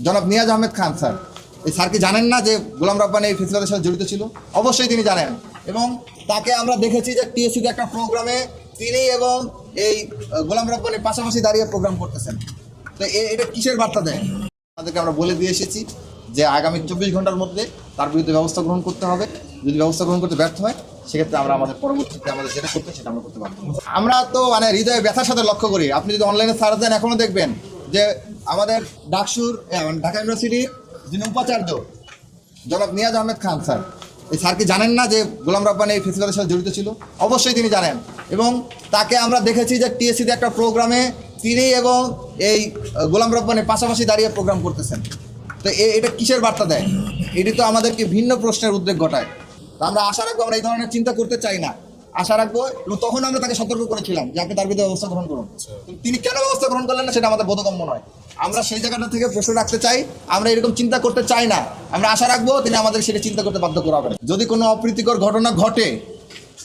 জনাব নিয়াজ আহমেদ খান স্যার। এই স্যার কি জানেন না যে গোলাম রব্বানী এই ফেসিলিটির সাথে জড়িত ছিল? অবশ্যই তিনি জানেন, এবং তাকে আমরা দেখেছি যে টিএসসিতে একটা প্রোগ্রামে তিনি এবং এই গোলাম রব্বানীর পাশাপাশি দাঁড়িয়ে প্রোগ্রাম করতেছেন। তো এটা কিসের বার্তা দেয়? তাদেরকে আমরা বলে দিয়ে এসেছি যে আগামী 24 ঘন্টার মধ্যে তার বিরুদ্ধে ব্যবস্থা গ্রহণ করতে হবে। যদি ব্যবস্থা গ্রহণ করতে ব্যর্থ হয়, সেক্ষেত্রে আমরা আমাদের পরবর্তীতে আমাদের যেটা করতে সেটা আমরা করতে পারবো। আমরা তো হৃদয়ে ব্যথার সাথে লক্ষ্য করি। আপনি যদি অনলাইনে সার্চ দেন, এখনো দেখবেন যে আমাদের ডাকসুর ঢাকা ইউনিভার্সিটির যিনি উপাচার্য জনাব নিয়াজ আহমেদ খান স্যার, এই স্যার কি জানেন না যে গোলাম রব্বানী এই ফেসিলিটির সাথে জড়িত ছিল? অবশ্যই তিনি জানেন, এবং তাকে আমরা দেখেছি যে টিএসসিতে একটা প্রোগ্রামে তিনি এবং এই গোলাম রব্বানীর পাশাপাশি দাঁড়িয়ে প্রোগ্রাম করতেছেন। তো এটা কিসের বার্তা দেয়? এটি তো আমাদেরকে ভিন্ন প্রশ্নের উদ্বেগ ঘটায়। তো আমরা আশা রাখবো আমরা এই ধরনের চিন্তা করতে চাই না, আশা রাখবো। এবং তখন আমরা তাকে সতর্ক করেছিলাম যে আপনি তার বিরুদ্ধে ব্যবস্থা গ্রহণ করুন। তিনি কেন ব্যবস্থা গ্রহণ করলেন না সেটা আমাদের বোধগম্য নয়। আমরা সেই জায়গাটা থেকে প্রশ্ন রাখতে চাই, আমরা এরকম চিন্তা করতে চাই না। আমরা আশা রাখবো তিনি আমাদের সেটা চিন্তা করতে বাধ্য করাবেন। যদি কোনো অপ্রীতিকর ঘটনা ঘটে,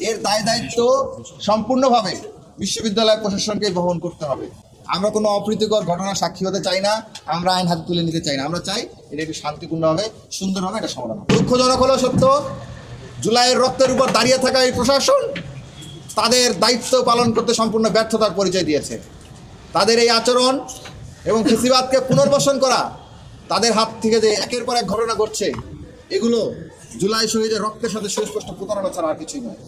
এর দায়িত্ব সম্পূর্ণভাবে বিশ্ববিদ্যালয় প্রশাসনকে বহন করতে হবে। আমরা কোনো অপ্রীতিকর ঘটনার সাক্ষী হতে চাই না, আমরা আইন হাতে তুলে নিতে চাই না। আমরা চাই এটা একটু শান্তিপূর্ণভাবে, সুন্দরভাবে এটা সমাধান হবে। দুঃখজনক হলো সত্য, জুলাইয়ের রক্তের উপর দাঁড়িয়ে থাকা এই প্রশাসন তাদের দায়িত্ব পালন করতে সম্পূর্ণ ব্যর্থতার পরিচয় দিয়েছে। তাদের এই আচরণ এবং ফ্যাসিবাদকে পুনর্বাসন করা, তাদের হাত থেকে যে একের পর এক ঘটনা ঘটছে, এগুলো জুলাই শহীদের রক্তের সাথে সুস্পষ্ট প্রতারণা ছাড়া আর কিছুই নয়।